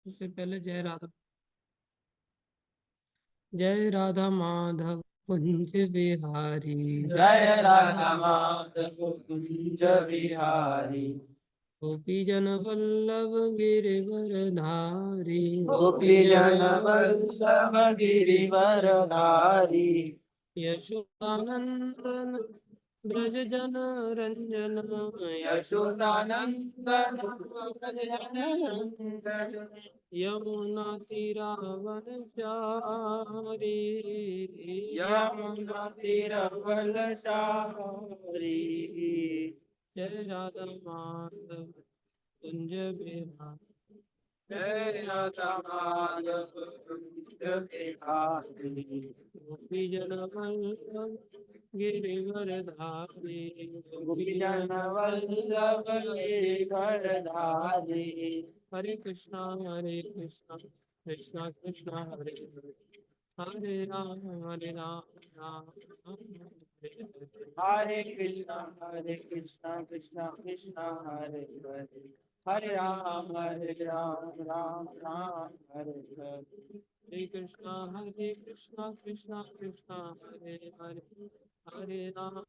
उससे पहले जय राधा माधव कुंज बिहारी। जय राधा माधव कुंज बिहारी। गोपी जन वल्लभ गिरिवर धारी। गोपी जन वल्लभ गिरिवर धारी। यशोदानंदन ब्रज जन रंजन। यशोदानंदन व्रज जन यमुना तीरावन चारी। यमुना तीरवलचारी। जय राधा माधव कुंज बिहारी। जय राधा माधव कुंज बिहारी। गोपी जन वल्लभ गिरिवर धारी। गोपी जन वल्लभ गिरिवर धारी। हरे कृष्णा कृष्णा कृष्णा हरे हरे। हरे राम राम हरे हरे। हरे कृष्णा कृष्णा कृष्णा हरे हरे। हरे राम राम राम हरे हरे। हरे कृष्णा कृष्णा कृष्णा हरे हरे। हरे राम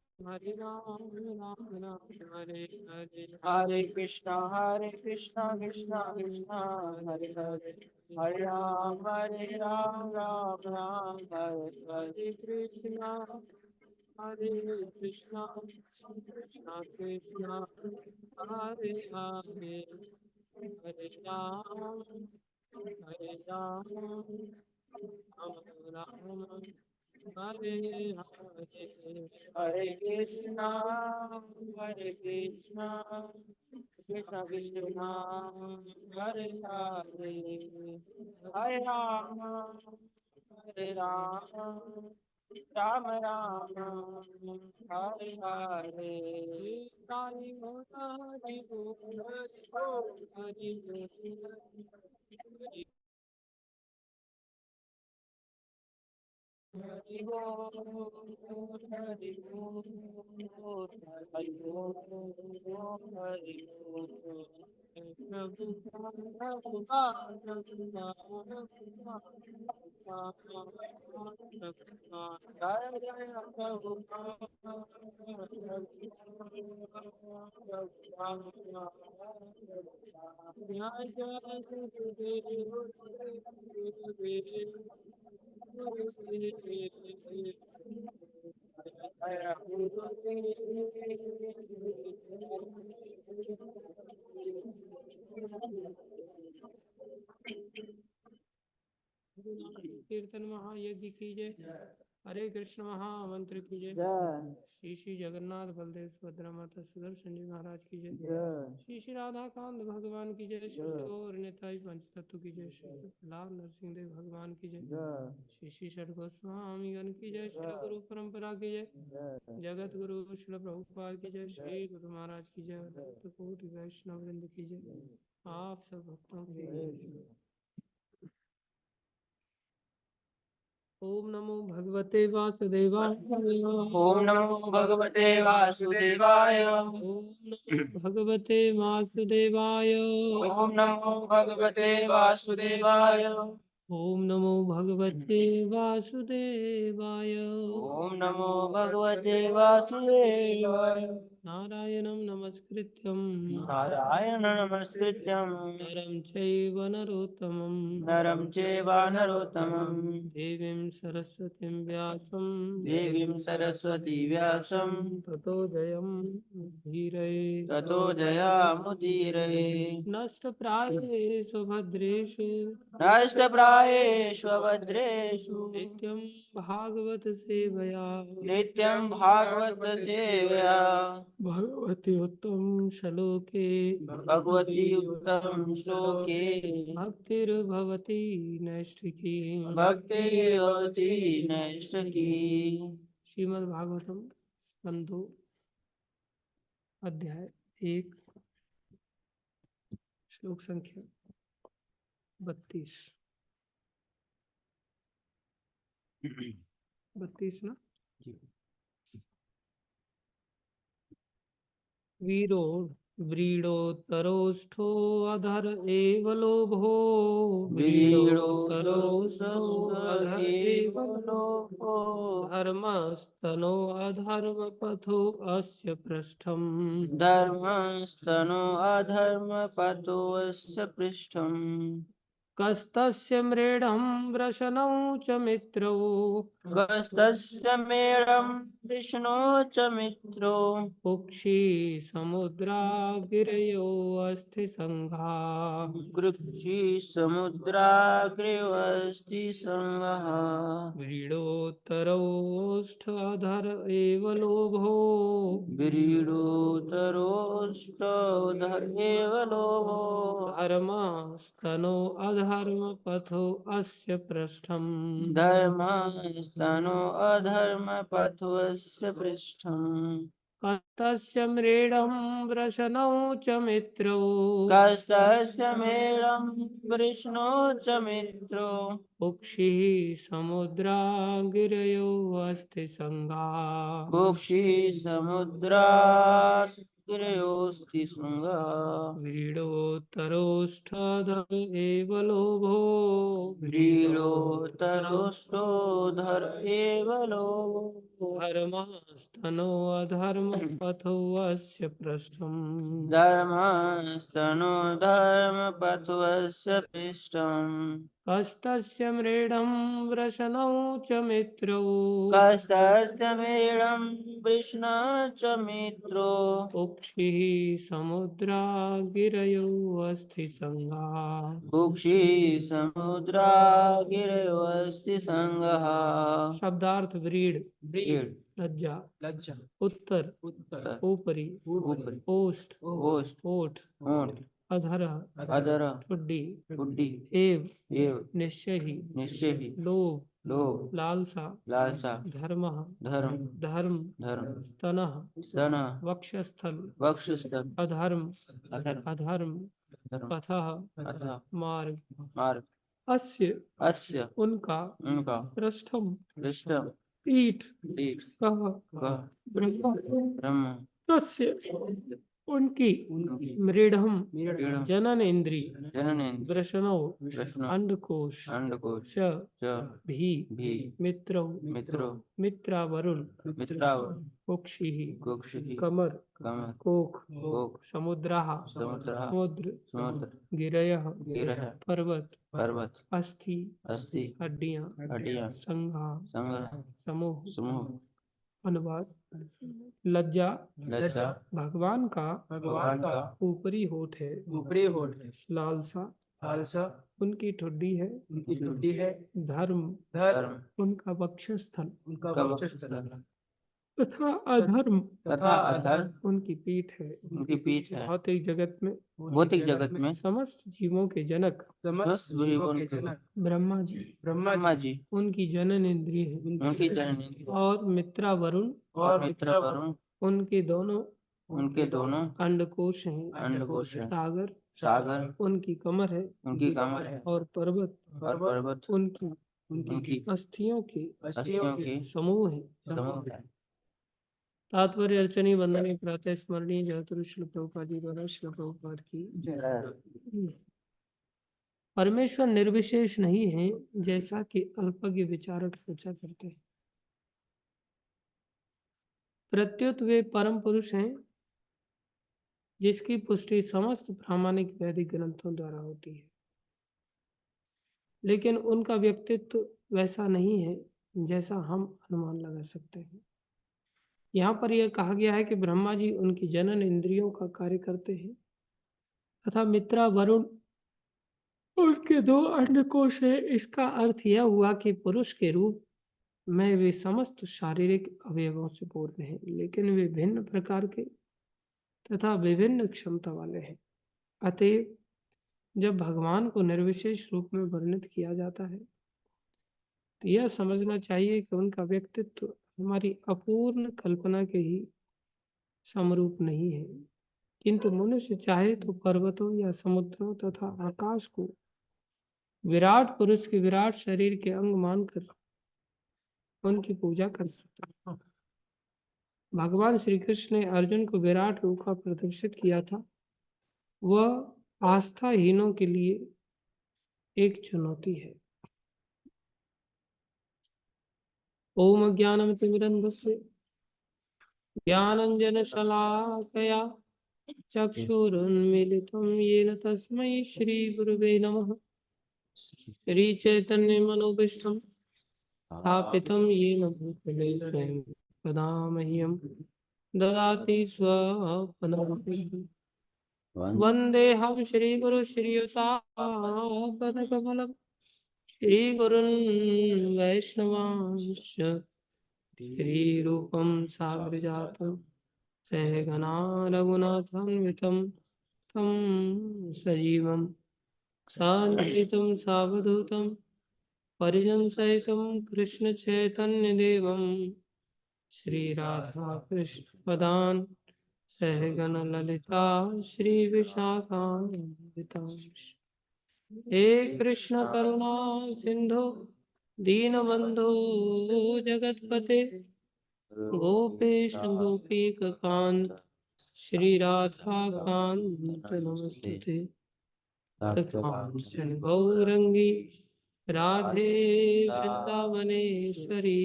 राम राम हरे हरे। हरे कृष्णा कृष्णा कृष्णा हरे हरे। हरे राम राम राम हरे हरे। हरे कृष्णा कृष्णा कृष्णा कृष्णा हरे हरे। हरे राम राम राम हरे हरे। हरे कृष्णा कृष्णा कृष्णा हरे हरे। हरे राम राम राम हरे हरे। हरि बोल हरि बोल हरि बोल हरि बोल। हरि बोल हरि बोल हरि बोल हरि बोल। प्रभु जय जय प्रभु। कीर्तन महायज्ञ की जय। हरे कृष्ण महामंत्र की जय। श्री श्री जगन्नाथ बलदेव सुभद्रा माता सुदर्शन जी महाराज की जय। श्री श्री राधा कांत भगवान की जय। श्री गौर निताई पंचतत्व की जय। श्री लाल नरसिंह देव भगवान की जय। श्री श्री षड गोस्वामी गण की जय। श्री गुरु परंपरा की जय। जगत गुरु श्री प्रभुपाद की जय। श्री गुरु महाराज की जय। भक्त कोटि वैष्णव वृंद की जय। आप सब भक्तों की जय। ओम नमो भगवते वासुदेवाय। ओम नमो भगवते वासुदेवाय। ओम नमो भगवते वासुदेवाय। ओम नमो भगवते वासुदेवाय। ओम नमो भगवते वासुदेवाय। ओम नमो भगवते वासुदेवाय। नारायणं नमस्कृत्यं नारायण नमस्कृत्यं नरं चैव नरोत्तमं नरं चैव नरोत्तमं देवीं सरस्वतीं व्यासं देवीं सरस्वती व्यासं ततो जयमुदीरये। ततो जयामुदीरये। नष्टप्रायेषु भद्रेषु नष्टप्रायेषु भद्रेषु नित्यं भागवत सेवया नित्यं भागवत सेवया भगवति उत्तम श्लोके भगवती उत्तम श्लोके भक्तिर्भवति नैष्ठिकी। भक्तिर्भवति नैष्ठिकी। श्रीमद्भागवतम स्कंदो अध्याय 1 श्लोक संख्या 32। 32 ना। वीरो व्रीडोत्तरोष्ठो अधर एव लोभो व्रीडोतरोऽसौ अधर एव लोको धर्मस्तनो अधर्मपथो अस्य पृष्ठम् धर्मस्तनो अधर्मपतोऽस्य पृष्ठम् कस्तस्य मृडं वृषणौ च मित्रौ कस्तस्य मेढं विष्णो च मित्रो कुक्षि समुद्रागिरयो अस्ति सङ्घा कृक्षि समुद्राग्रेऽस्ति सङ्गः व्रीडोत्तरोष्ठाधर एव लोभो व्रीडोतरोष्टोधर एव लोभो धर्मस्तनो अधर्मपथो अस्य पृष्ठम् धर्मस्तनो अधर्मपथोऽस्य पृष्ठम् कस्तस्य मृडं वृषणौ च मित्रौ कस्तस्य मेढं वृष्णो च मित्रो कुक्षिः समुद्रागिरयो अस्ति सङ्घा कुक्षि समुद्राग्रेऽस्ति शृङ्गः व्रीडोत्तरोष्ठाधर एव लोभो व्रीडोतरोष्टोधर एव लोभो धर्मस्तनो अधर्मपथो अस्य पृष्ठम् धर्मस्तनो धर्मपथोऽस्य पृष्ठम् कस्तस्य मृडं वृषणौ च मित्रौ कस्तस्य मेढं वृष्णो च मित्रो कुक्षिः समुद्रागिरयो अस्ति सङ्घा कुक्षि समुद्रागिरयोऽस्ति सङ्गः शब्दार्थ व्रीड व्रीड लज्जा लज्जा उत्तर उत्तर ऊपरी ऊपरी ओष्ठ ओष्ठ ओठ ओठ अधर अधर ठुड्डी बुद्धि एव एव निश्चय ही निश्चय ही लोभ लोभ लालसा लालसा धर्म धर्म धर्म धर्म स्तनः स्तन वक्षस्थल वक्षस्थल अधर्म अधर्म अधर्म धर्म पथः अथवा मार्ग मार्ग अस्य अस्य उनका उनका पृष्ठम पृष्ठम पीठ पीठ कह कह ब्रह्म ब्रह्म तस्य उनकी उनकी मृडम मृडम जनन इंद्री जननेन्द्र वृषणो वृषणो अंडकोश अंडकोश च च भी भी मित्रौ मित्रो मित्रावरुण मित्राव कुक्षिः कुक्षिः कमर कमर कोक कोक समुद्राः समुद्रः समुद्र समुद्र गिरयः गिरः पर्वत पर्वत अस्थि अस्थि हड्डियां हड्डियां संघा संगह समूह समूह अनुवाद लज्जा लज्जा भगवान का भगवान का ऊपरी होठ है ऊपरी होठ है लालसा लालसा उनकी ठुड्डी है उनकी ठुड्डी है धर्म धर्म उनका वक्षस्थल उनका का वक्षस्थल तथा अधर्म तथा अधर्म उनकी पीठ है उनकी पीठ है भौतिक जगत में भौतिक जगत में समस्त जीवों के जनक समस्त जीवों के जनक ब्रह्मा जी ब्रह्मा जी उनकी जनन इंद्रिय है उनकी जननी और मित्रा वरुण और मित्र वरुण उनके दोनों उनके दोनों अंडकोश हैं अंडकोश है सागर सागर उनकी कमर है उनकी कमर है और पर्वत और पर्वत उनकी उनकी अस्थियों के अस्थियों के समूह है समूह है तात्पर्य अर्चनी वंदनी प्रातः स्मरणीय जयतुरु श्री प्रभुपाद जी द्वारा श्री प्रभुपाद की परमेश्वर निर्विशेष नहीं है जैसा कि अल्पज्ञ विचारक सोचा करते हैं, प्रत्युत वे परम पुरुष हैं जिसकी पुष्टि समस्त प्रामाणिक वैदिक ग्रंथों द्वारा होती है, लेकिन उनका व्यक्तित्व वैसा नहीं है जैसा हम अनुमान लगा सकते हैं। यहाँ पर यह कहा गया है कि ब्रह्मा जी उनकी जनन इंद्रियों का कार्य करते हैं तथा मित्रा वरुण उनके दो अंडकोश है। इसका अर्थ यह हुआ कि पुरुष के रूप में वे समस्त शारीरिक अवयवों से पूर्ण हैं, लेकिन वे भिन्न प्रकार के तथा विभिन्न क्षमता वाले हैं। अतएव जब भगवान को निर्विशेष रूप में वर्णित किया जाता है तो यह समझना चाहिए कि उनका व्यक्तित्व हमारी अपूर्ण कल्पना के ही समरूप नहीं है, किंतु मनुष्य चाहे तो पर्वतों या समुद्रों तथा आकाश को विराट पुरुष के विराट शरीर के अंग मानकर उनकी पूजा कर सकता है। भगवान श्री कृष्ण ने अर्जुन को विराट रूप का प्रदर्शित किया था। वह आस्थाहीनों के लिए एक चुनौती है। ओम अज्ञानतिमिरन्धस्य ज्ञानाञ्जनशलाकया चक्षुरुन्मीलितं येन तस्मै श्रीगुरुवे नमः। श्रीचैतन्यमनोभीष्टं स्थापितं येन भूतले स्वयं कदा मह्यं ददाति स्वपदान्तिकम्। वन्देऽहं श्रीगुरु श्रीयुतापदकमलं श्रीगुरुन् वैष्णवांश्च श्रीरूपं सागरजातं सहगना रघुनाथान्वितं तं सजीवं सान्द्वितं सावधूतं परिजनसहितं कृष्णचैतन्यदेवं श्रीराधाकृष्णपदान् सहगण ललिता श्रीविशाखान्वितांश्च। हे कृष्ण करुणा सिंधु दीनबंधु जगतपते गोपेश गोपीकांत श्री राधा कांत नमस्ते। कांचन गौरंगी राधे वृंदावनेश्वरी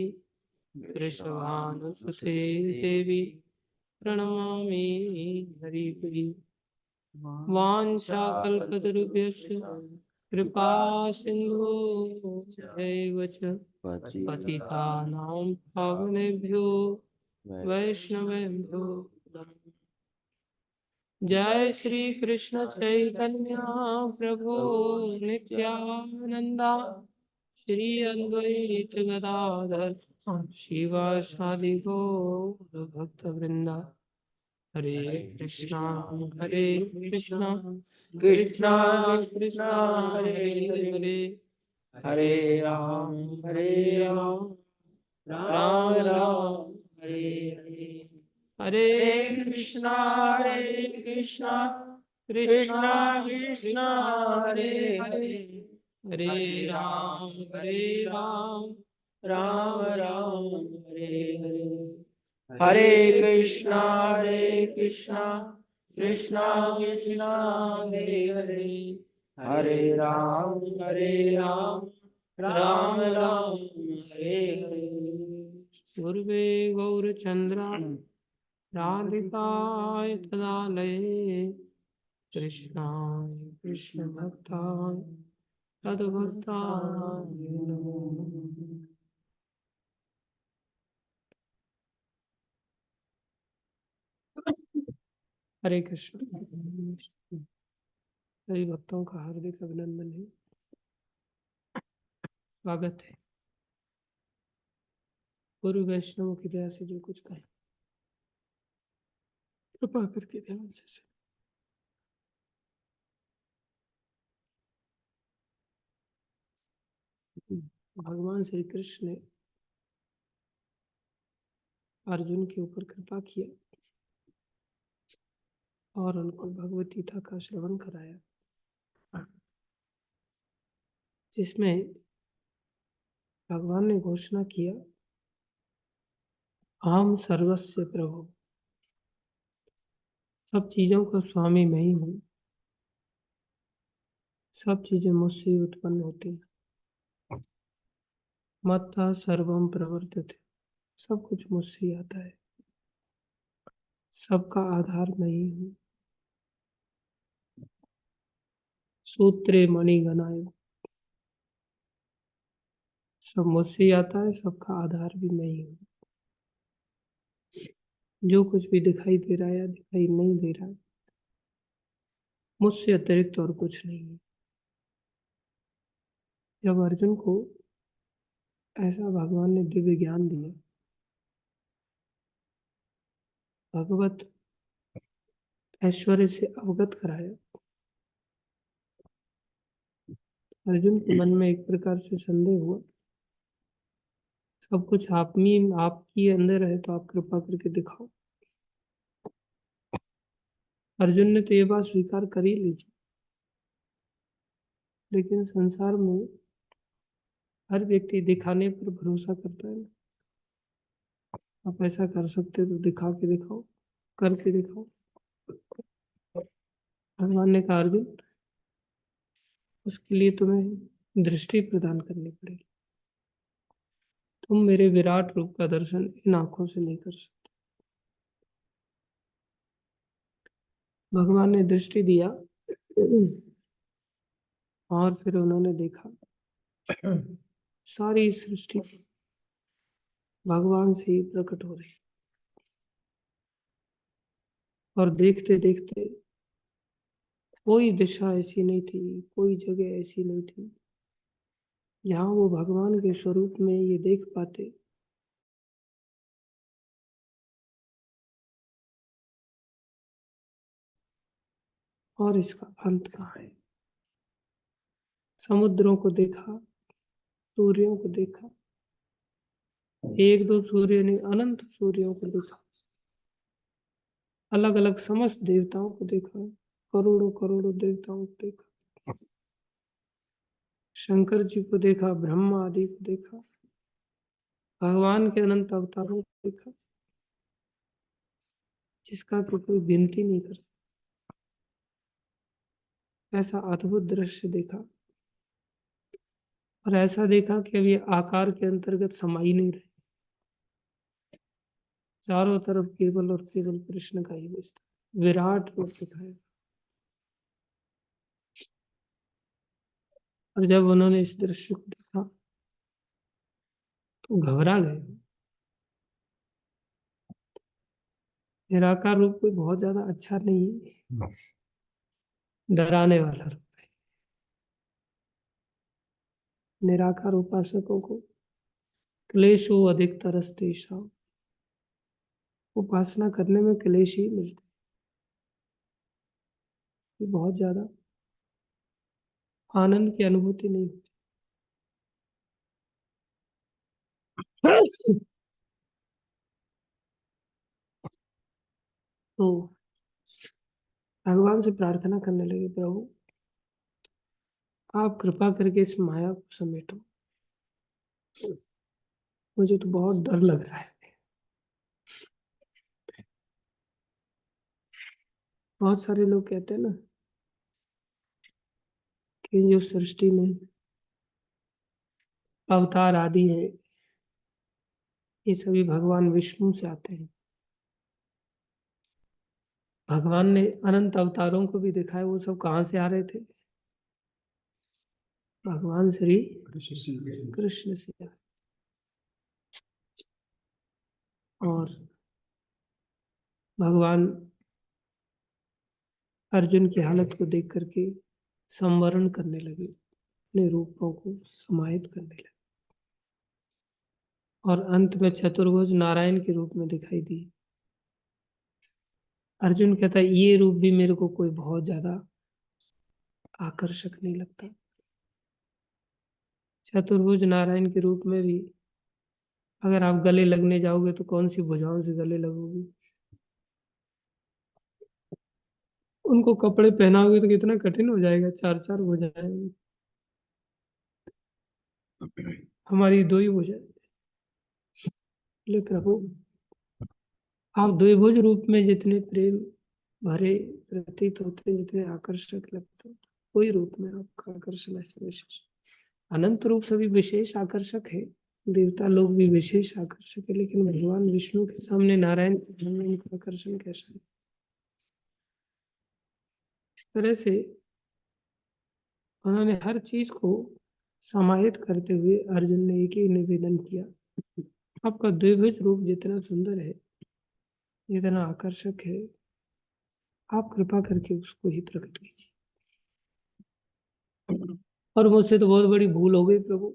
वृषभानुसुते देवी प्रणमामि हरिप्रिय। वाञ्छाकल्पतरुभ्यश्च कृपा सिन्धु एव च पतितानां पावनेभ्यो वैष्णवेभ्यो नमः। जय श्री कृष्ण चैतन्य प्रभु नित्यानंदा श्री अद्वैत गदाधर शिवासादि गौर भक्त वृंदा। हरे कृष्णा कृष्णा कृष्णा कृष्णा हरे हरे हरे राम राम राम हरे हरे। हरे कृष्णा कृष्णा कृष्णा हरे हरे हरे राम राम राम हरे हरे। हरे कृष्णा कृष्णा कृष्णा हरे हरे हरे राम राम हरे हरे। गुरुवे गौरचन्द्राय राधिकाय तदालये कृष्णाय कृष्णभक्ताय तद्भक्ताय नमो नमः। हरे कृष्ण। सभी भक्तों का हार्दिक अभिनंदन है, स्वागत है। गुरु वैष्णव की दया से जो कुछ कहें कृपा करके ध्यान से सुनें। भगवान श्री कृष्ण ने अर्जुन के ऊपर कृपा किया और उनको भगवत गीता का श्रवण कराया, जिसमें भगवान ने घोषणा किया, अहम सर्वस्य प्रभु, सब चीजों का स्वामी मैं ही हूँ, सब चीजें मुझसे ही उत्पन्न होती हैं। मत्तः सर्वम प्रवर्तते, सब कुछ मुझसे ही आता है, सबका आधार मैं ही हूँ। सूत्रे मणिगणाय, सब मुझसे ही आता है, सबका आधार भी मैं ही हूँ। जो कुछ भी दिखाई दे रहा है या दिखाई नहीं दे रहा है, मुझसे अतिरिक्त और कुछ नहीं है। जब अर्जुन को ऐसा भगवान ने दिव्य ज्ञान दिया, भगवत ऐश्वर्य से अवगत कराया, अर्जुन के मन में एक प्रकार से संदेह हुआ, सब कुछ आप में आपकी अंदर है तो आप कृपा करके दिखाओ। अर्जुन ने तो ये बात स्वीकार कर ही ली थी, लेकिन संसार में हर व्यक्ति दिखाने पर भरोसा करता है। आप ऐसा कर सकते तो दिखा के दिखाओ, करके दिखाओ। भगवान ने कहा, अर्जुन उसके लिए तुम्हें दृष्टि प्रदान करनी पड़ेगी। तुम मेरे विराट रूप का दर्शन इन आंखों से नहीं कर सकते। भगवान ने दृष्टि दिया और फिर उन्होंने देखा सारी सृष्टि भगवान से ही प्रकट हो रही। और देखते देखते कोई दिशा ऐसी नहीं थी, कोई जगह ऐसी नहीं थी जहां वो भगवान के स्वरूप में ये देख पाते और इसका अंत कहाँ है। समुद्रों को देखा, सूर्यों को देखा, एक दो सूर्य ने अनंत सूर्यों को देखा, अलग अलग समस्त देवताओं को देखा, करोड़ों करोड़ों देवताओं को देखा, शंकर जी को देखा, ब्रह्मा आदि को देखा, भगवान के अनंत अवतारों को देखा जिसका तो कोई गिनती नहीं कर सकता। ऐसा अद्भुत दृश्य देखा और ऐसा देखा कि अब ये आकार के अंतर्गत समा ही नहीं रहे। चारों तरफ केवल और केवल कृष्ण का ही विस्तार, विराट रूप दिखाया। और जब उन्होंने इस दृश्य को देखा तो घबरा गए। निराकार रूप कोई बहुत ज्यादा अच्छा नहीं है, डराने वाला रूप है। निराकार उपासकों को क्लेशो अधिकतरस्तेषां, उपासना करने में क्लेश ही मिलते हैं, बहुत ज्यादा आनंद की अनुभूति नहीं होती। तो भगवान से प्रार्थना करने लगे, प्रभु आप कृपा करके इस माया को समेटो, मुझे तो बहुत डर लग रहा है। बहुत सारे लोग कहते हैं ना कि जो सृष्टि में अवतार आदि है ये सभी भगवान विष्णु से आते हैं। भगवान ने अनंत अवतारों को भी दिखाया, वो सब कहाँ से आ रहे थे? भगवान श्री कृष्ण से आए। और भगवान अर्जुन की हालत को देख करके संवरण करने लगे, अपने रूपों को समाहित करने लगे और अंत में चतुर्भुज नारायण के रूप में दिखाई दी। अर्जुन कहता है ये रूप भी मेरे को कोई बहुत ज्यादा आकर्षक नहीं लगता। चतुर्भुज नारायण के रूप में भी अगर आप गले लगने जाओगे तो कौन सी भुजाओं से गले लगोगे? उनको कपड़े पहनाओगे तो कितना कठिन हो जाएगा, चार चार भुजाएं। हमारी दो ही भुजाएं। बोले प्रभु आप द्विभुज रूप में जितने प्रेम भरे प्रतीत होते, जितने आकर्षक लगते हो, कोई रूप में आपका आकर्षण ऐसे विशेष। अनंत रूप सभी विशेष आकर्षक है, देवता लोग भी विशेष आकर्षक है, लेकिन भगवान विष्णु के सामने, नारायण के सामने उनका आकर्षण कैसा है? इस तरह से उन्होंने हर चीज को समाहित करते हुए अर्जुन ने एक ही निवेदन किया, आपका द्विभुज रूप जितना सुंदर है, जितना आकर्षक है, आप कृपा करके उसको ही प्रकट कीजिए। और मुझसे तो बहुत बड़ी भूल हो गई प्रभु,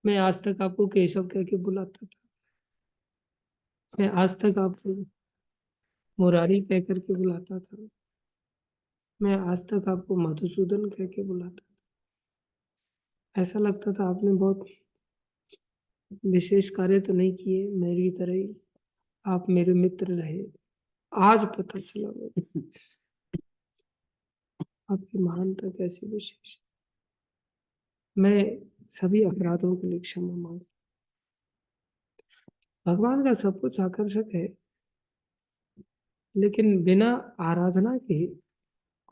मैं आज तक आपको केशव कह के बुलाता था, मैं आज तक आपको मुरारी कह करके बुलाता था, मैं आज तक आपको मधुसूदन कह के बुलाता था। ऐसा लगता था आपने बहुत विशेष कार्य तो नहीं किए, मेरी तरह ही आप मेरे मित्र रहे। आज पता चला मुझे आपकी महानता कैसी विशेष। मैं सभी अपराधों के लिए क्षमा मांग। भगवान का सब कुछ आकर्षक है, लेकिन बिना आराधना के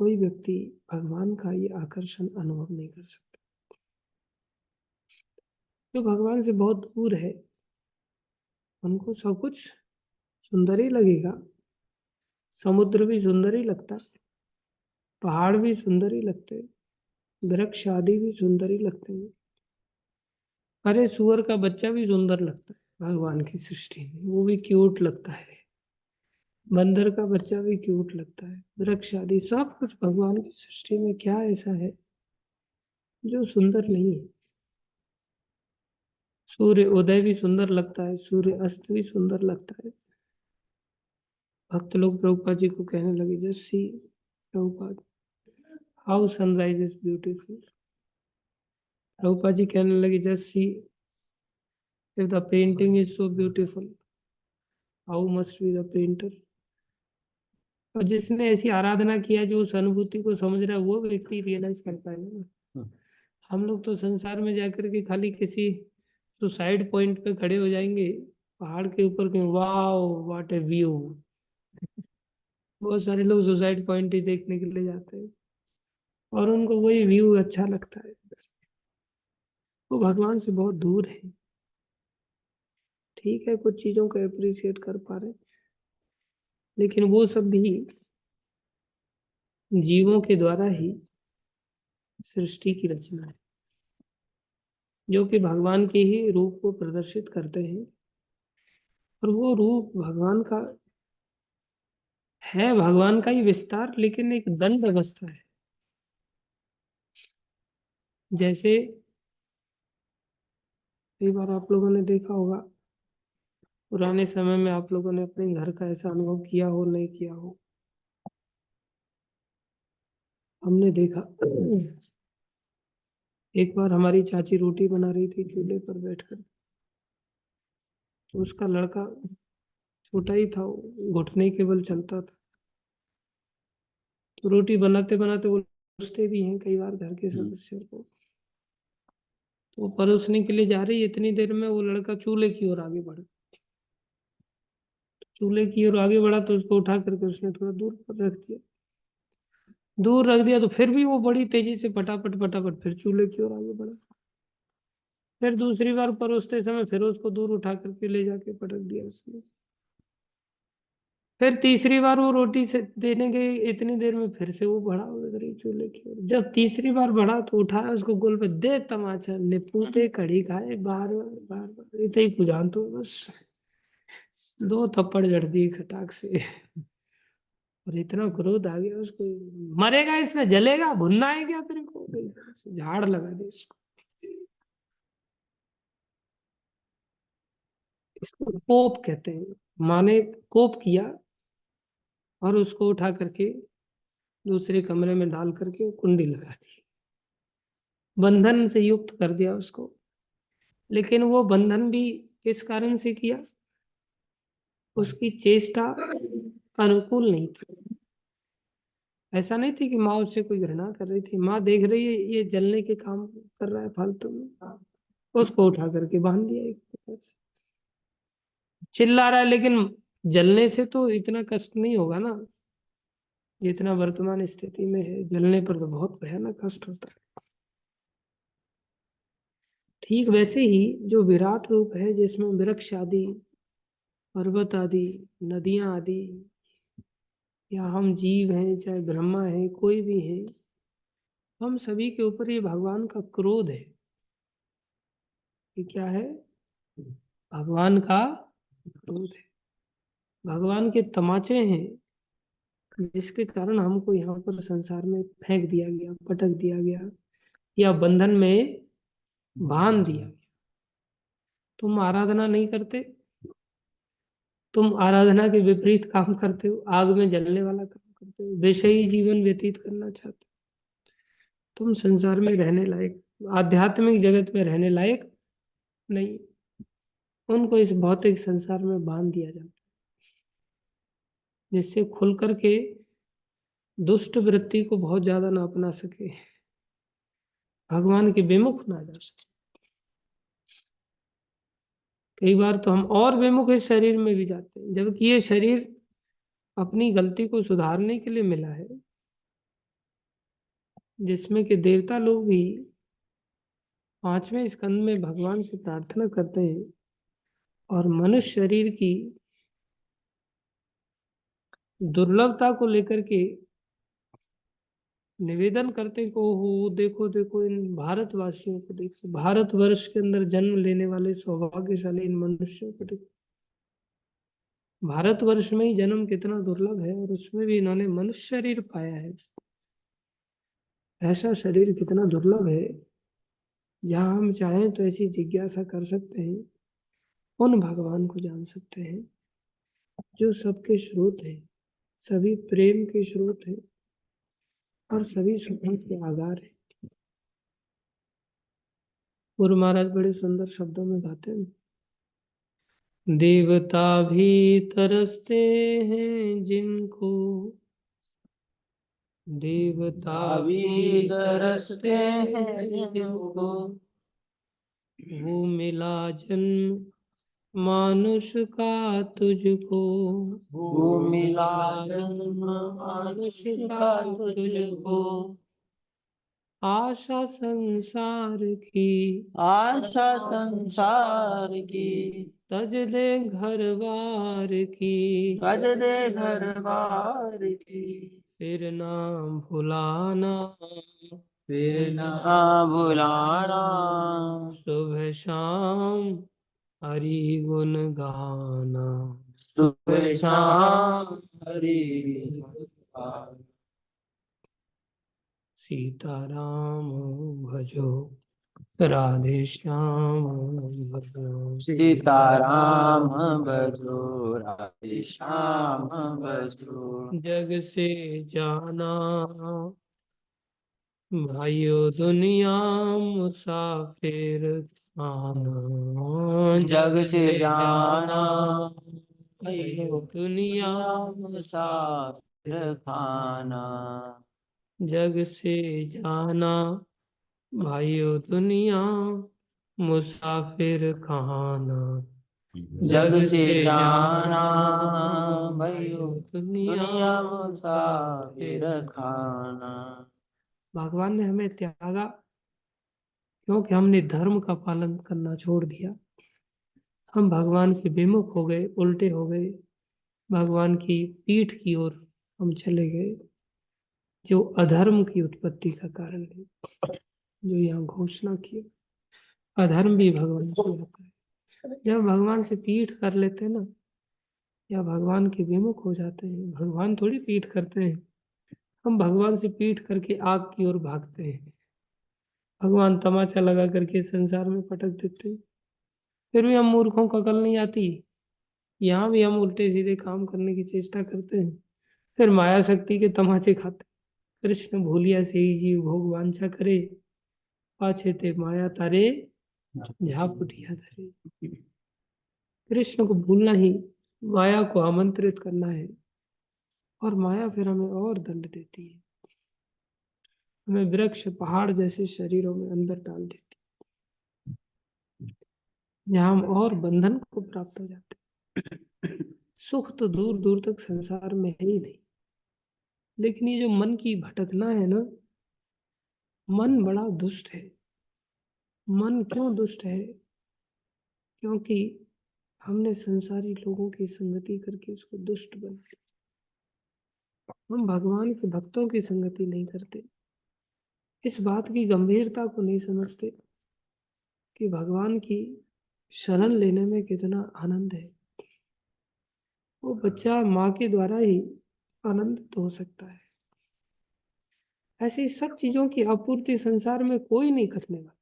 कोई व्यक्ति भगवान का ये आकर्षण अनुभव नहीं कर सकता। जो भगवान से बहुत दूर है उनको सब कुछ सुंदर ही लगेगा, समुद्र भी सुंदर ही लगता है, पहाड़ भी सुंदर ही लगते हैं, वृक्ष आदि भी सुंदर ही लगते हैं। अरे सुअर का बच्चा भी सुंदर लगता है भगवान की सृष्टि में, वो भी क्यूट लगता है। बंदर का बच्चा भी क्यूट लगता है, वृक्ष आदि सब कुछ भगवान की सृष्टि में क्या ऐसा है जो सुंदर नहीं है। सूर्य उदय भी सुंदर लगता है, सूर्य अस्त भी सुंदर लगता है। भक्त लोग प्रभुपाद जी को कहने लगे, just see Prabhupada how sunrise is beautiful. Prabhupada ji कहने लगे, just see if the painting is so beautiful how must be the painter. और जिसने ऐसी आराधना किया जो उस अनुभूति को समझ रहा है वो व्यक्ति रियलाइज कर पाएगा ना। हम लोग तो संसार में जाकर के खाली किसी सुसाइड पॉइंट पे खड़े हो जाएंगे पहाड़ के ऊपर के, वाओ व्हाट ए व्यू। बहुत सारे लोग सुसाइड पॉइंट ही देखने के लिए जाते हैं और उनको वही व्यू अच्छा लगता है। वो भगवान से बहुत दूर है। ठीक है कुछ चीजों को अप्रिशिएट कर पा रहे, लेकिन वो सब भी जीवों के द्वारा ही सृष्टि की रचना है, जो कि भगवान के ही रूप को प्रदर्शित करते हैं। और वो रूप भगवान का है, भगवान का ही विस्तार, लेकिन एक दंड अवस्था है। जैसे कई बार आप लोगों ने देखा होगा, पुराने समय में आप लोगों ने अपने घर का ऐसा अनुभव किया हो नहीं किया हो, हमने देखा एक बार हमारी चाची रोटी बना रही थी चूल्हे पर बैठकर, तो उसका लड़का छोटा ही था, घुटने केवल चलता था। तो रोटी बनाते बनाते वो पूछते भी हैं कई बार घर के सदस्यों को, तो परोसने के लिए जा रही है, इतनी देर में वो लड़का चूल्हे की ओर आगे बढ़ा। चूल्हे की ओर आगे बढ़ा तो उसको उठा करके उसने थोड़ा दूर पर रख दिया। दूर रख दिया तो फिर भी वो बड़ी तेजी से फटाफट फटाफट फिर चूल्हे की ओर आगे बढ़ा। फिर दूसरी बार परोसते समय फिर उसको दूर उठा करके ले जाके पटक दिया उसने। फिर तीसरी बार वो रोटी से देने गई, इतनी देर में फिर से वो बढ़ा उधर ही चूल्हे की ओर। जब तीसरी बार बढ़ा तो उठाया उसको गोल पे दे तमाचा, निपूते कड़ी खाए, बार बार बार बार इतना ही खुजान तो बस 2 थप्पड़ जड़ दी खटाक से। और इतना क्रोध आ गया उसको, मरेगा इसमें, जलेगा, भुनना है क्या तेरे को, झाड़ लगा दी इसको। इसको कोप कहते हैं। माने कोप किया और उसको उठा करके दूसरे कमरे में डाल करके कुंडी लगा दी, बंधन से युक्त कर दिया उसको। लेकिन वो बंधन भी किस कारण से किया, उसकी चेष्टा अनुकूल नहीं थी। ऐसा नहीं थी कि माँ उससे कोई घृणा कर रही थी, माँ देख रही है ये जलने के काम कर रहा है फालतू में, उसको उठा करके बांध दिया एक प्रकार से। चिल्ला रहा है लेकिन जलने से तो इतना कष्ट नहीं होगा ना जितना वर्तमान स्थिति में है। जलने पर तो बहुत भयानक कष्ट होता है। ठीक वैसे ही जो विराट रूप है जिसमें वृक्ष आदि, पर्वत आदि, नदियां आदि, या हम जीव हैं चाहे ब्रह्मा है कोई भी है, हम सभी के ऊपर ये भगवान का क्रोध है। ये क्या है, भगवान का क्रोध है, भगवान के तमाचे हैं, जिसके कारण हमको यहाँ पर संसार में फेंक दिया गया, पटक दिया गया, या बंधन में बांध दिया गया। तुम आराधना नहीं करते, तुम आराधना के विपरीत काम करते हो, आग में जलने वाला काम करते हो, विषयी जीवन व्यतीत करना चाहते हो, तुम संसार में रहने लायक, आध्यात्मिक जगत में रहने लायक नहीं। उनको इस भौतिक संसार में बांध दिया जाता है, जिससे खुल करके दुष्ट वृत्ति को बहुत ज्यादा ना अपना सके, भगवान के विमुख ना जा सके। कई बार तो हम और विमुख इस शरीर में भी जाते हैं, जबकि ये शरीर अपनी गलती को सुधारने के लिए मिला है। जिसमें कि देवता लोग भी 5वें स्कंद में भगवान से प्रार्थना करते हैं और मनुष्य शरीर की दुर्लभता को लेकर के निवेदन करते को हो, देखो देखो इन भारतवासियों को देखो, भारतवर्ष के अंदर जन्म लेने वाले सौभाग्यशाली इन मनुष्यों को देखो। भारतवर्ष में ही जन्म कितना दुर्लभ है और उसमें भी इन्होंने मनुष्य शरीर पाया है। ऐसा शरीर कितना दुर्लभ है, जहाँ हम चाहें तो ऐसी जिज्ञासा कर सकते हैं, उन भगवान को जान सकते हैं जो सबके स्रोत हैं, सभी प्रेम के स्रोत हैं और सभी सुखों के आधार है। गुरु महाराज बड़े सुंदर शब्दों में गाते हैं, देवता भी तरसते हैं जिनको, देवता भी तरसते हैं जिनको, वो मिला जन्म मानुष का तुझको, वो मिला जन्म मानुष का तुझको, आशा संसार की, आशा संसार की, तज दे घर बार की, कद दे घर बार की, फिर ना भुलाना, फिर न भुलाना, सुबह शाम हरि गुण गाना, सुबह शाम हरि गुण। सीताराम भजो राधे श्याम भजो, सीताराम भजो राधे श्याम भजो, जग से जाना भाइयों दुनिया मुसाफिर खाना, जग से जाना भाइयों दुनिया मुसाफिर खाना, जग से जाना भाइयों दुनिया मुसाफिर खाना, जग से जाना भाइयों भयो दुनिया दुनिया मुसाफिर खाना। भगवान ने हमें त्यागा क्योंकि हमने धर्म का पालन करना छोड़ दिया। हम भगवान के विमुख हो गए, उल्टे हो गए, भगवान की पीठ की ओर हम चले गए, जो अधर्म की उत्पत्ति का कारण है, जो यहाँ घोषणा की। अधर्म भी भगवान से होता है। जब भगवान से पीठ कर लेते हैं ना, या भगवान के विमुख हो जाते हैं, भगवान थोड़ी पीठ करते हैं, हम भगवान से पीठ करके आग की ओर भागते हैं। भगवान तमाचा लगा करके संसार में पटक देते हैं, फिर भी हम मूर्खों को अकल नहीं आती। यहाँ भी हम उल्टे सीधे काम करने की चेष्टा करते हैं, फिर माया शक्ति के तमाचे खाते। कृष्ण भूलिया से ही जीव भोग वांछा करे, पाछे ते माया तारे झापुटिया धरे। कृष्ण को भूलना ही माया को आमंत्रित करना है, और माया फिर हमें और दंड देती है, हमें वृक्ष पहाड़ जैसे शरीरों में अंदर डाल देती है, जहाँ हम और बंधन को प्राप्त हो जाते। सुख तो दूर दूर तक संसार में है ही नहीं, लेकिन ये जो मन की भटकना है ना, मन बड़ा दुष्ट है। मन क्यों दुष्ट है? क्योंकि हमने संसारी लोगों की संगति करके उसको दुष्ट बना दिया। हम भगवान के भक्तों की संगति नहीं करते, इस बात की गंभीरता को नहीं समझते कि भगवान की शरण लेने में कितना आनंद है। वो बच्चा माँ के द्वारा ही आनंदित हो सकता है। ऐसी सब चीजों की आपूर्ति संसार में कोई नहीं करने वाला,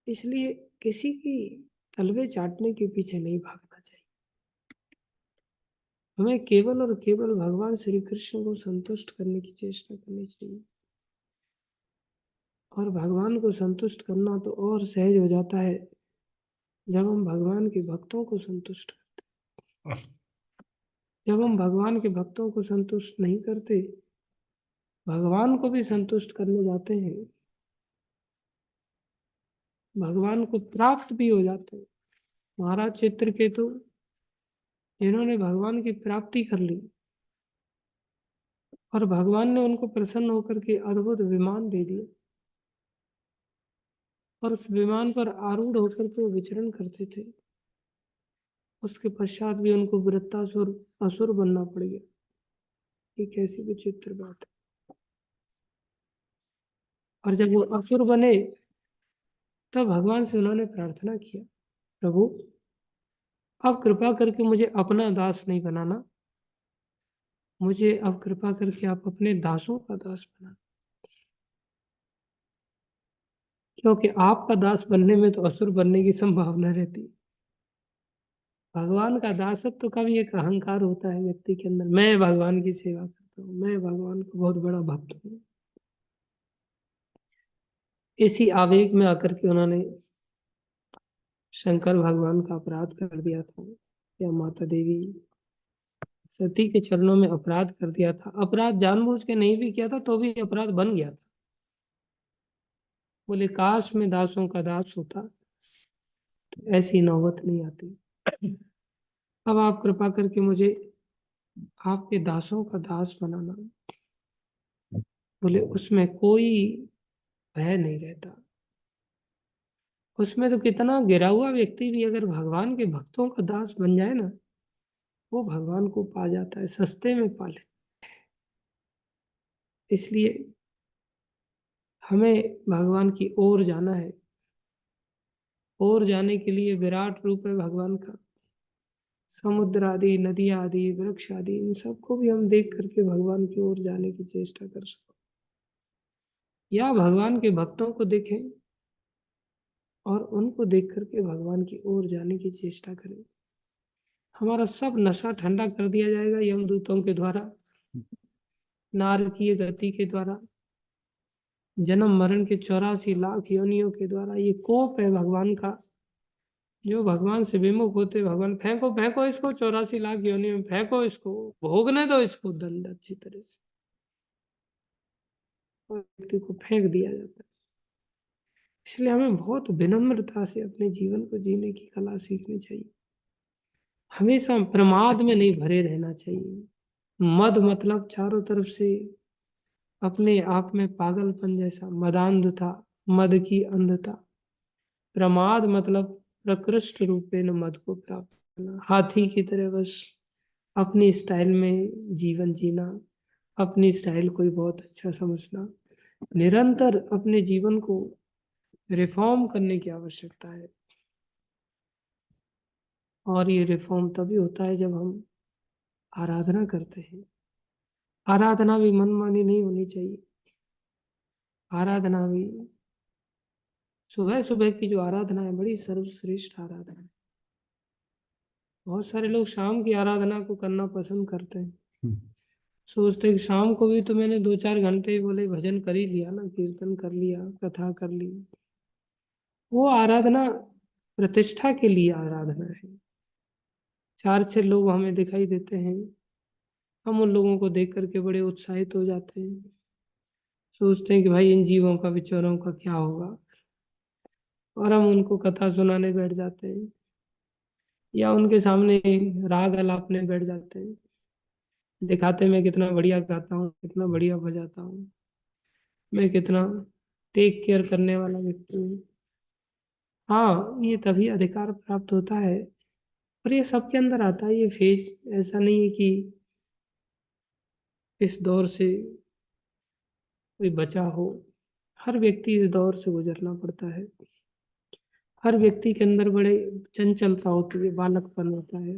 इसलिए किसी की तलवे चाटने के पीछे नहीं भागना चाहिए। हमें केवल और केवल भगवान श्री कृष्ण को संतुष्ट करने की चेष्टा करनी चाहिए, और भगवान को संतुष्ट करना तो और सहज हो जाता है जब हम भगवान के भक्तों को संतुष्ट करते हैं। जब हम भगवान के भक्तों को संतुष्ट नहीं करते, भगवान को भी संतुष्ट करने जाते हैं, भगवान को प्राप्त भी हो जाते हैं। महाराज चित्रकेतु, जिन्होंने भगवान की प्राप्ति कर ली, और भगवान ने उनको प्रसन्न होकर के अद्भुत विमान दे दिया, और उस विमान पर आरूढ़ होकर के वो विचरण करते थे। उसके पश्चात भी उनको वृत्तासुर असुर बनना पड़ गया। ये कैसी विचित्र बात है। और जब वो असुर बने तब भगवान से उन्होंने प्रार्थना किया, प्रभु अब कृपा करके मुझे अपना दास नहीं बनाना, मुझे अब कृपा करके आप अपने दासों का दास बनाना, क्योंकि आपका दास बनने में तो असुर बनने की संभावना रहती है। भगवान का दासत्व का भी एक अहंकार होता है व्यक्ति के अंदर, मैं भगवान की सेवा करता हूँ, मैं भगवान का बहुत बड़ा भक्त हूँ। इसी आवेग में आकर के उन्होंने शंकर भगवान का अपराध कर दिया था, या माता देवी सती के चरणों में अपराध कर दिया था। अपराध जानबूझ के नहीं भी किया था तो भी अपराध बन गया था। बोले काश में दासों का दास होता तो ऐसी नौबत नहीं आती। अब आप कृपा करके मुझे आपके दासों का दास बनाना। बोले उसमें कोई भय नहीं रहता। उसमें तो कितना गिरा हुआ व्यक्ति भी अगर भगवान के भक्तों का दास बन जाए ना, वो भगवान को पा जाता है, सस्ते में पा ले। इसलिए हमें भगवान की ओर जाना है। और जाने के लिए विराट रूप है भगवान का। समुद्र आदि, नदी आदि, वृक्ष आदि, इन सबको भी हम देख करके भगवान की ओर जाने की चेष्टा कर सको, या भगवान के भक्तों को देखें और उनको देख करके भगवान की ओर जाने की चेष्टा करें। हमारा सब नशा ठंडा कर दिया जाएगा यमदूतों के द्वारा, नारकीय गति के द्वारा, जन्म मरण के 84 लाख योनियों के द्वारा। ये कोप है भगवान का। जो भगवान से विमुख होते, भगवान फेंको फेंको इसको 84 लाख योनि में, फेंको इसको, भोगने दो इसको दंड अच्छी तरह से। और व्यक्ति को फेंक दिया जाता है। इसलिए हमें बहुत विनम्रता से अपने जीवन को जीने की कला सीखनी चाहिए। हमेशा प्रमाद में नहीं भरे रहना चाहिए। मद मतलब चारों तरफ से अपने आप में पागलपन जैसा मदांधता, मद की अंधता। प्रमाद मतलब प्रकृष्ट रूपेण मद को प्राप्त करना, हाथी की तरह बस अपनी स्टाइल में जीवन जीना, अपनी स्टाइल को ही बहुत अच्छा समझना। निरंतर अपने जीवन को रिफॉर्म करने की आवश्यकता है। और ये रिफॉर्म तभी होता है जब हम आराधना करते हैं। आराधना भी मनमानी नहीं होनी चाहिए। आराधना भी, सुबह सुबह की जो आराधना है बड़ी सर्वश्रेष्ठ आराधना है। बहुत सारे लोग शाम की आराधना को करना पसंद करते हैं। सोचते हैं कि शाम को भी तो मैंने 2-4 घंटे बोले भजन कर ही लिया ना, कीर्तन कर लिया, कथा कर ली। वो आराधना प्रतिष्ठा के लिए आराधना है। 4-6 लोग हमें दिखाई देते हैं, हम उन लोगों को देख करके बड़े उत्साहित हो जाते हैं। सोचते हैं कि भाई इन जीवों का विचारों का क्या होगा, और हम उनको कथा सुनाने बैठ जाते हैं, या उनके सामने राग अलापने बैठ जाते हैं, दिखाते मैं कितना बढ़िया गाता हूँ, कितना बढ़िया बजाता हूँ, मैं कितना टेक केयर करने वाला व्यक्ति हूँ। हाँ, ये तभी अधिकार प्राप्त होता है, और ये सबके अंदर आता है ये फेज। ऐसा नहीं है कि इस दौर से कोई बचा हो। हर व्यक्ति इस दौर से गुजरना पड़ता है। हर व्यक्ति के अंदर बड़े चंचलता होती है, बालकपन होता है।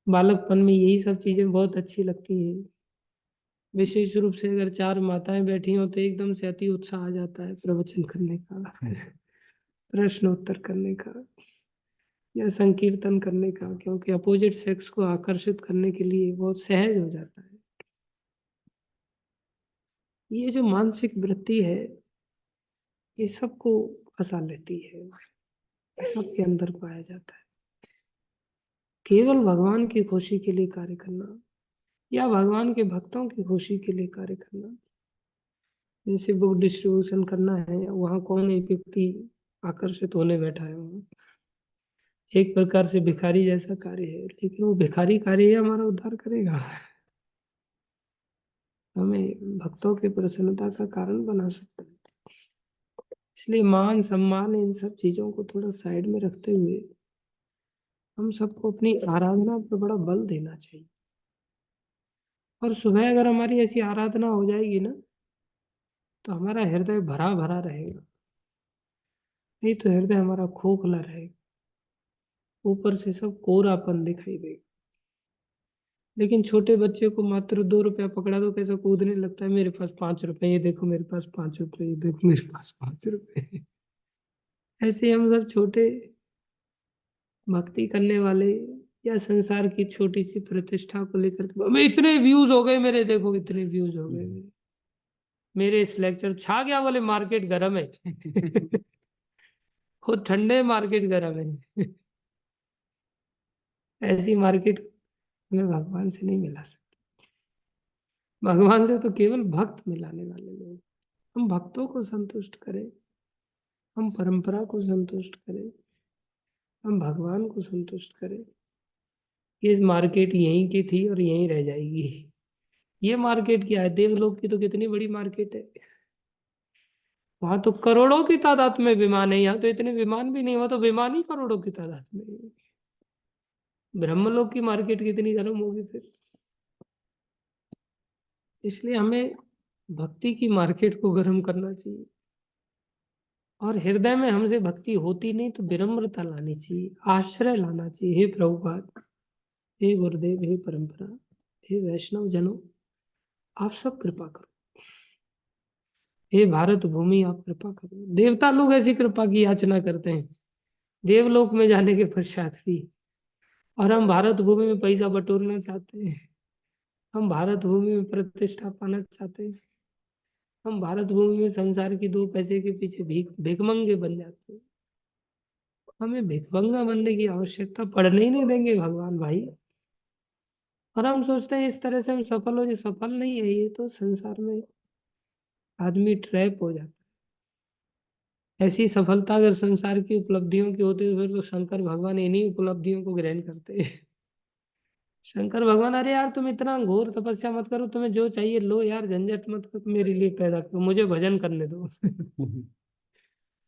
बालकपन में यही सब चीजें बहुत अच्छी लगती हैं। विशेष रूप से अगर 4 माताएं बैठी हो तो एकदम से अति उत्साह आ जाता है प्रवचन करने का, प्रश्न उत्तर करने का, या संकीर्तन करने का, क्योंकि अपोजिट सेक्स को आकर्षित करने के लिए बहुत सहज हो जाता है। ये जो मानसिक वृत्ति है ये सबको फंसा लेती है, ये सबके अंदर पाया जाता है। केवल भगवान की खुशी के लिए कार्य करना, या भगवान के भक्तों की खुशी के लिए कार्य करना, जैसे बुक डिस्ट्रीब्यूशन करना है, वहाँ कौन एक व्यक्ति आकर्षित होने बैठा है। वहाँ एक प्रकार से भिखारी जैसा कार्य है, लेकिन वो भिखारी कार्य ही हमारा उद्धार करेगा। हमें भक्तों की प्रसन्नता का कारण बना सकता है। इसलिए मान सम्मान इन सब चीजों को थोड़ा साइड में रखते हुए हम सबको अपनी आराधना पर बड़ा बल देना चाहिए। और सुबह अगर हमारी ऐसी आराधना हो जाएगी ना, तो हमारा हृदय भरा भरा रहेगा। नहीं तो हृदय हमारा खोखला रहेगा, ऊपर से सब कोरापन दिखाई देगा। लेकिन छोटे बच्चे को मात्र 2 रुपया पकड़ा दो, कैसा कूदने लगता है, मेरे पास 5 रुपए, ये देखो मेरे पास 5 रुपए, ये देखो मेरे पास 5 रुपए। ऐसे हम सब छोटे भक्ति करने वाले या संसार की छोटी सी प्रतिष्ठा को लेकर के, "मैं इतने व्यूज हो गए मेरे, देखो इतने व्यूज हो गए मेरे इस लेक्चर छा गया, बोले मार्केट गर्म है।" खुद ठंडे, मार्केट गर्म है। ऐसी मार्केट हमें भगवान से नहीं मिला सकती। भगवान से तो केवल भक्त मिलाने वाले लोग। हम भक्तों को संतुष्ट करें, हम परंपरा को संतुष्ट करें, हम भगवान को संतुष्ट करें। ये मार्केट यहीं की थी और यहीं रह जाएगी। ये मार्केट क्या है, देवलोक की तो कितनी बड़ी मार्केट है। वहां तो करोड़ों की तादाद में विमान है, यहाँ तो इतने विमान भी नहीं, वहां तो विमान ही करोड़ों की तादाद में है। ब्रह्मलोक की मार्केट कितनी गर्म होगी फिर। इसलिए हमें भक्ति की मार्केट को गर्म करना चाहिए। और हृदय में हमसे भक्ति होती नहीं तो विनम्रता लानी चाहिए, आश्रय लाना चाहिए। हे प्रभुपाद, हे गुरुदेव, हे परंपरा, हे वैष्णव जनों, आप सब कृपा करो। हे भारत भूमि, आप कृपा करो। देवता लोग ऐसी कृपा की याचना करते हैं देवलोक में जाने के पश्चात भी, और हम भारत भूमि में पैसा बटोरना चाहते हैं, हम भारत भूमि में प्रतिष्ठा पाना चाहते हैं, हम भारत भूमि में संसार की 2 पैसे के पीछे भिखमंगे बन जाते हैं। हमें भिखमंगा बनने की आवश्यकता पड़ने ही नहीं देंगे भगवान भाई। और हम सोचते हैं इस तरह से हम सफल हो जाए, सफल नहीं है। ये तो संसार में आदमी ट्रैप हो जाता है। ऐसी सफलता अगर संसार की उपलब्धियों की होती तो फिर तो शंकर भगवान इन्हीं उपलब्धियों को ग्रहण करते हैं। शंकर भगवान, अरे यार तुम इतना घोर तपस्या मत करो, तुम्हें जो चाहिए लो यार, झंझट मत करो, मेरे लिए पैदा करो, मुझे भजन करने दो।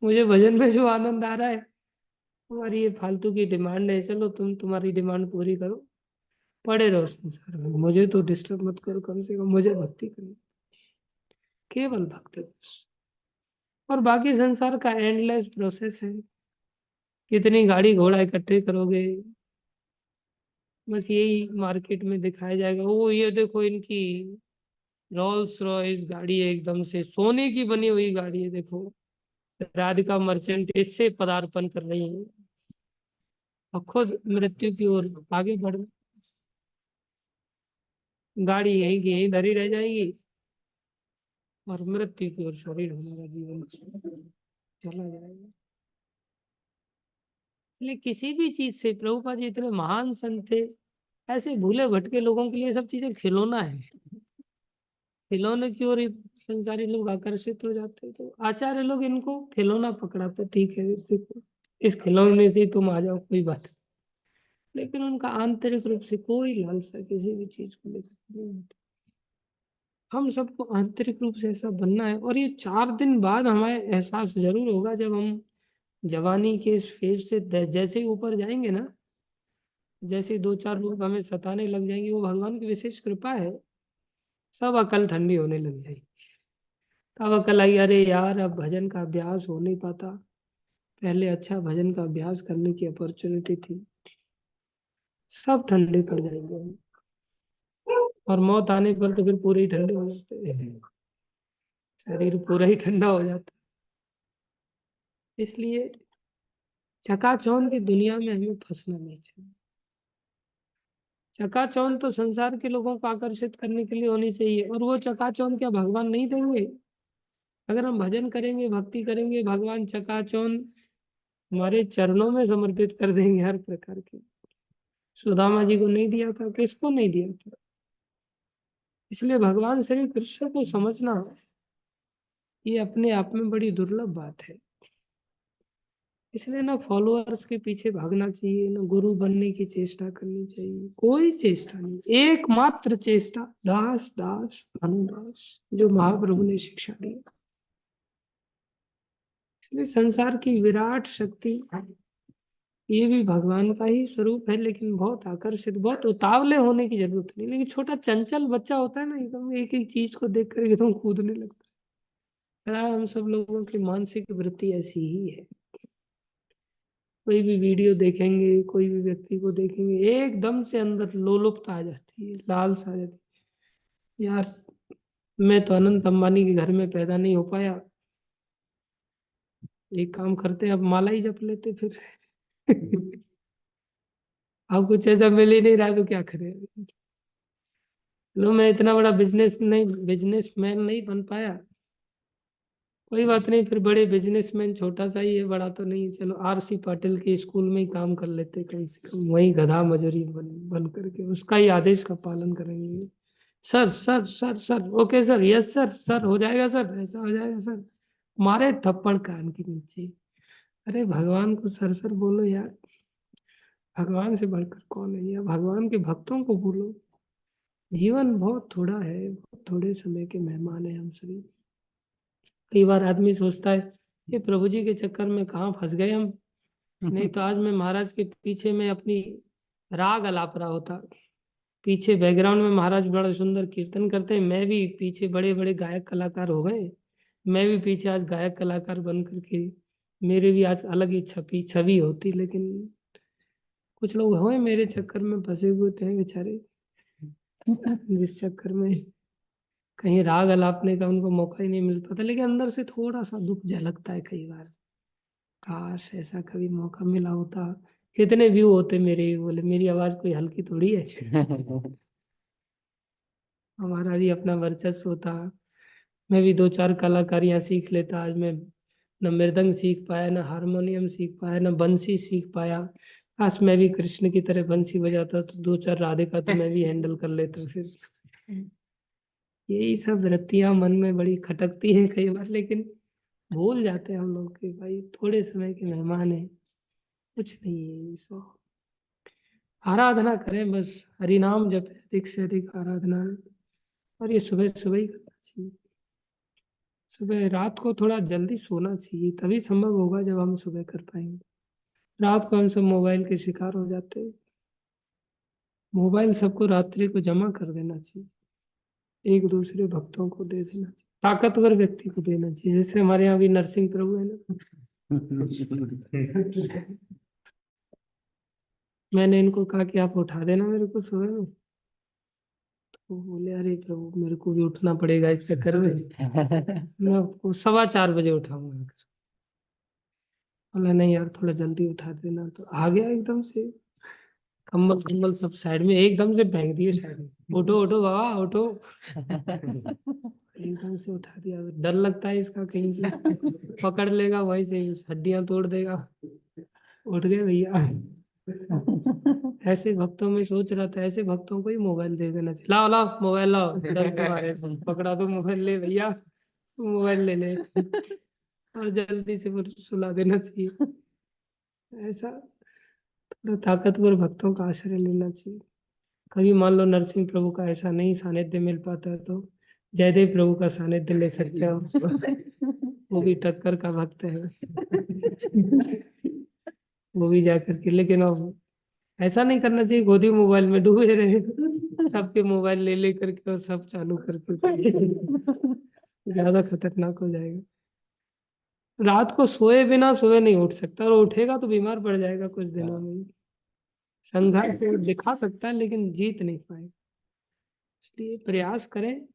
मुझे भजन में जो आनंद आ रहा है, तुम्हारी ये फालतू की डिमांड है, चलो तुम तुम्हारी डिमांड पूरी करो, पड़े रहो संसार में, मुझे तो डिस्टर्ब मत करो, कम से कम मुझे भक्ति करो। केवल भक्ति। और बाकी संसार का एंडलेस प्रोसेस है। कितनी गाड़ी घोड़ा इकट्ठे करोगे, बस यही मार्केट में दिखाया जाएगा। वो ये देखो इनकी रोल्स रॉयस गाड़ी है, एकदम से सोने की बनी हुई गाड़ी है, देखो राधिका मर्चेंट इससे पदार्पण कर रही है और खुद मृत्यु की ओर आगे बढ़, गाड़ी यहीं की यहीं धरी रह जाएगी और मृत्यु की ओर शरीर हमारा जीवन चला जाएगा। इसलिए किसी भी चीज से, प्रभुपाद जी इतने महान संत थे, ऐसे भूले भटके लोगों के लिए सब चीजें खिलौना है। खिलौने की ओर ही संसारी लोग आकर्षित हो जाते हैं। तो आचार्य लोग इनको खिलौना पकड़ाते, ठीक है देखो इस खिलौने से ही तुम आ जाओ, कोई बात नहीं। लेकिन उनका आंतरिक रूप से कोई लालसा किसी भी चीज को लेकर नहीं होता। हम सबको आंतरिक रूप से ऐसा बनना है। और ये 4 दिन बाद हमें एहसास जरूर होगा, जब हम जवानी के इस फेज से जैसे ही ऊपर जाएंगे ना, जैसे 2-4 लोग हमें सताने लग जाएंगे, वो भगवान की विशेष कृपा है, सब अकल ठंडी होने लग जाएगी। तब अकल आई, अरे यार अब भजन का अभ्यास हो नहीं पाता, पहले अच्छा भजन का अभ्यास करने की अपॉर्चुनिटी थी। सब ठंडे पड़ जाएंगे हम। और मौत आने पर तो फिर पूरे ही ठंडे हो जाते हैं, शरीर पूरा ही ठंडा हो जाता है। इसलिए चकाचौंध की दुनिया में हमें फंसना नहीं चाहिए। चकाचौंध तो संसार के लोगों को आकर्षित करने के लिए होनी चाहिए, और वो चकाचौंध क्या भगवान नहीं देंगे? अगर हम भजन करेंगे, भक्ति करेंगे, भगवान चकाचौंध हमारे चरणों में समर्पित कर देंगे हर प्रकार के। सुदामा जी को नहीं दिया था, किसको नहीं दिया था? इसलिए भगवान श्री कृष्ण को समझना ये अपने आप में बड़ी दुर्लभ बात है। इसलिए ना फॉलोअर्स के पीछे भागना चाहिए, ना गुरु बनने की चेष्टा करनी चाहिए, कोई चेष्टा नहीं, एकमात्र चेष्टा दास दास अनुदास, जो महाप्रभु ने शिक्षा दी। इसलिए संसार की विराट शक्ति ये भी भगवान का ही स्वरूप है, लेकिन बहुत आकर्षित, बहुत उतावले होने की जरूरत नहीं। लेकिन छोटा चंचल बच्चा होता है ना, एकदम एक एक चीज को देख कर एकदम कूदने लगता है। यार, हम सब लोगों की मानसिक वृत्ति ऐसी ही है। कोई भी वीडियो देखेंगे, कोई भी व्यक्ति को देखेंगे, एकदम से अंदर लोलुपता आ जाती है, लालसा आ जाती है। यार, मैं तो अनंत अंबानी के घर में पैदा नहीं हो पाया, एक काम करते हैं, अब माला ही जप लेते फिर। अब कुछ ऐसा मिल ही नहीं रहा तो क्या करें। लो, मैं इतना बड़ा बिजनेसमैन नहीं बन पाया, कोई बात नहीं, फिर बड़े बिजनेसमैन छोटा सा ही है, बड़ा तो नहीं है। चलो, आरसी पाटिल के स्कूल में ही काम कर लेते, कम से कम वही गधा मजूरी बन करके उसका ही आदेश का पालन करेंगे। Sir sir sir sir, okay sir, yes sir, sir हो जाएगा सर, ऐसा हो जाएगा सर, मारे थप्पड़ कान के नीचे। अरे भगवान को सर सर बोलो यार, भगवान से बढ़कर कौन है यार, भगवान के भक्तों को बोलो। जीवन बहुत थोड़ा है, बहुत थोड़े समय के मेहमान है हम सभी। कई बार आदमी सोचता है, ये प्रभु जी के चक्कर में कहाँ फंस गए हम, नहीं तो आज मैं महाराज के पीछे में अपनी राग अलाप रहा होता। पीछे बैकग्राउंड में महाराज बड़ा सुंदर कीर्तन करते हैं, मैं भी पीछे, बड़े बड़े गायक कलाकार हो गए, मैं भी पीछे आज गायक कलाकार बन करके, मेरे भी आज अलग ही छवि होती। लेकिन कुछ लोग हुए मेरे चक्कर में फंसे हुए थे बेचारे, जिस चक्कर में कहीं राग अलापने का उनको मौका ही नहीं मिल पाता। लेकिन अंदर से थोड़ा सा दुख झलकता है कई बार, काश ऐसा कभी मौका मिला होता। कितने व्यू होते मेरे, बोले मेरी आवाज कोई हल्की थोड़ी है, हमारा भी अपना वर्चस्व होता, मैं भी दो चार कलाकारियां सीख लेता। आज मैं न मृदंग सीख पाया, न हारमोनियम सीख पाया, न बंसी सीख पाया। काश मैं भी कृष्ण की तरह बंसी बजाता तो दो चार राधिका तो मैं भी हैंडल कर लेता फिर। यही सब वृत्तियां मन में बड़ी खटकती है कई बार, लेकिन भूल जाते हैं हम लोग कि भाई थोड़े समय के मेहमान हैं, कुछ नहीं है ये सब। आराधना करें बस, हरि नाम जप, अधिक से अधिक आराधना। और ये सुबह सुबह ही करना चाहिए। सुबह रात को थोड़ा जल्दी सोना चाहिए, तभी संभव होगा जब हम सुबह कर पाएंगे। रात को हम सब मोबाइल के शिकार हो जाते हैं। मोबाइल सबको रात्रि को जमा कर देना चाहिए, एक दूसरे भक्तों को दे देना चाहिए, ताकतवर व्यक्ति को देना चाहिए, जैसे हमारे यहाँ भी नरसिंह प्रभु है ना। मैंने इनको कहा कि आप उठा देना मेरे को सुबह में, तो वो बोले अरे प्रभु मेरे को भी उठना पड़ेगा इस चक्कर में, मैं आपको 4:15 बजे उठाऊंगा। बोला नहीं यार थोड़ा जल्दी उठा देना, तो आ गया एकदम से, कम्बल कम्बल सब साइड में एकदम से फेंक दिए साइड में, उठो उठो बाबा उठो। एकदम से उठा दिया, डर लगता है इसका कहीं से पकड़ लेगा, वहीं से हड्डियां तोड़ देगा। उठ गए भैया। ऐसे भक्तों में सोच रहा था, ऐसे भक्तों को ही मोबाइल दे देना चाहिए, लाओ लाओ मोबाइल लाओ, डर के मारे पकड़ा दो मोबाइल, ले भैया मोबाइल ले ले, और जल्दी से फिर सुला देना चाहिए। ऐसा थोड़ा ताकतवर भक्तों का आश्रय लेना चाहिए। कभी मान लो नरसिंह प्रभु का ऐसा नहीं सानिध्य मिल पाता है तो जयदेव प्रभु का सानिध्य ले सकते हो, वो भी टक्कर का भक्त है। वो भी जा करके, लेकिन अब ऐसा नहीं करना चाहिए गोदी मोबाइल में डूबे रहे, सबके मोबाइल ले ले करके और सब चालू करके, ज्यादा खतरनाक हो जाएगा। रात को सोए बिना सुबह नहीं उठ सकता, और उठेगा तो बीमार पड़ जाएगा कुछ दिनों में ही। संघर्ष को दिखा सकता है लेकिन जीत नहीं पाएगा। इसलिए प्रयास करें,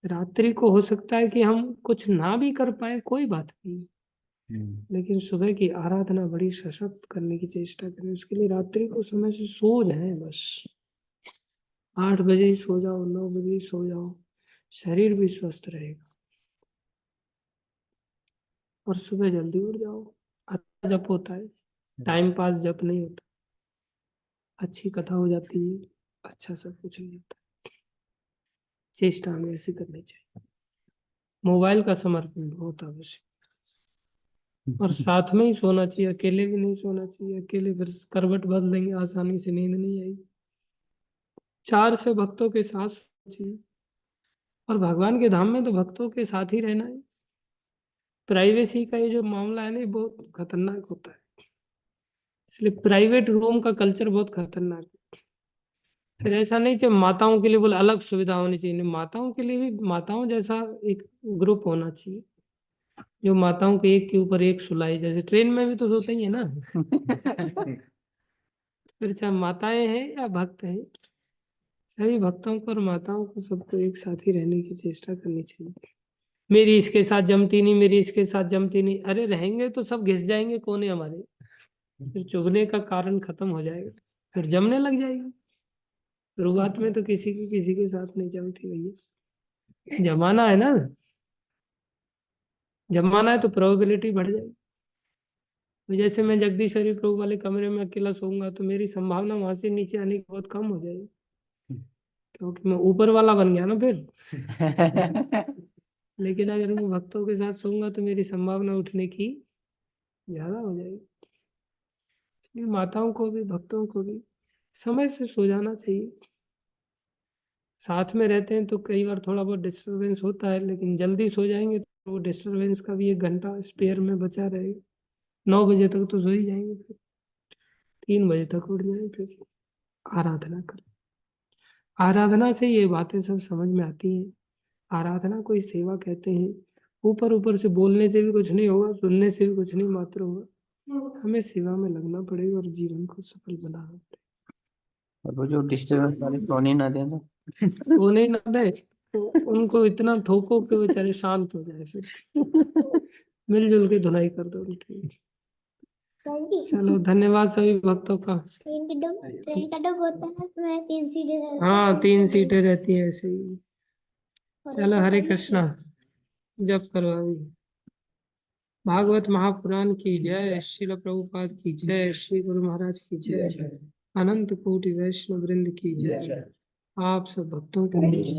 रात्रि को हो सकता है कि हम कुछ ना भी कर पाए, कोई बात नहीं, लेकिन सुबह की आराधना बड़ी सशक्त करने की चेष्टा करें। उसके लिए रात्रि को समय से सो जाए बस, 8 बजे ही सो जाओ, 9 बजे ही सो जाओ, शरीर भी स्वस्थ रहेगा। और सुबह जल्दी उठ जाओ, अच्छा जप होता है, टाइम पास जप नहीं होता, अच्छी कथा हो जाती है, अच्छा सब कुछ नहीं होता। चेष्टा हमें ऐसी करनी चाहिए। मोबाइल का समर्पण बहुत आवश्यक। और साथ में ही सोना चाहिए, अकेले भी नहीं सोना चाहिए। अकेले फिर करवट बदल देंगे, आसानी से नींद नहीं आएगी। 4 से भक्तों के साथ सोना चाहिए। और भगवान के धाम में तो भक्तों के साथ ही रहना है। प्राइवेसी का ये जो मामला है ना, ये बहुत खतरनाक होता है। इसलिए प्राइवेट रूम का कल्चर बहुत खतरनाक है। फिर ऐसा नहीं जब माताओं के लिए बोले अलग सुविधा होनी चाहिए, नहीं, माताओं के लिए भी माताओं जैसा एक ग्रुप होना चाहिए, जो माताओं को एक के ऊपर एक सुलाए। जैसे ट्रेन में भी तो सोते ही है ना। फिर चाहे माताएं हैं या भक्त हैं, सभी भक्तों को और माताओं को सबको एक साथ ही रहने की चेष्टा करनी चाहिए। मेरी इसके साथ जमती नहीं, मेरी इसके साथ जमती नहीं, अरे रहेंगे तो सब घिस जाएंगे कोने हमारे। फिर चुभने का कारण खत्म हो जाएगा, फिर जमने लग जाएगी। शुरुआत में तो किसी के साथ नहीं जमती भैया। जमाना है ना, जमाना है तो प्रोबेबिलिटी बढ़ जाएगी। तो जैसे मैं जगदीश्वरी प्रभु वाले कमरे में अकेला सोऊंगा तो मेरी संभावना वहां से नीचे आने की बहुत कम हो जाएगी, क्योंकि मैं ऊपर वाला बन गया ना फिर। लेकिन अगर मैं भक्तों के साथ सोऊंगा तो मेरी संभावना उठने की ज्यादा हो जाएगी। इसलिए माताओं को भी भक्तों को भी समय से सो जाना चाहिए। साथ में रहते हैं तो कई बार थोड़ा बहुत डिस्टरबेंस होता है, लेकिन जल्दी सो जाएंगे तो वो डिस्टरबेंस का भी 1 घंटा स्पेयर में बचा रहेगा। 9 बजे तक तो सो ही जाएंगे, फिर 3 बजे तक उठ जाए, फिर आराधना करें। आराधना से ये बातें सब समझ में आती हैं। आराधना कोई सेवा कहते हैं। ऊपर ऊपर से बोलने से भी कुछ नहीं होगा, सुनने से भी कुछ नहीं मात्र होगा। हमें सेवा में लगना पड़ेगा और जीवन को सफल बनाना पड़ेगा। और वो जो डिस्टर्बेंस वाले सोने ना देना। वो नहीं ना दे, उनको इतना ठोको कि बेचारे शांत हो जाए, फिर मिलजुल के धुनाई कर दो उनकी। चलो धन्यवाद सभी भक्तों का। ट्रेन का डब्बा होता है ना, उसमें 3 सीटें रहती हैं। हाँ 3 सीटें रहती हैं ऐसे ही। चलो हरे कृष्णा, जप करो अभी। भागवत महापुराण की जय, श्रील प्रभुपाद की जय, श्री गुरु महाराज की जय, अनंत कोटि वैष्णव वृंद की जय। आप सब भक्तों के लिए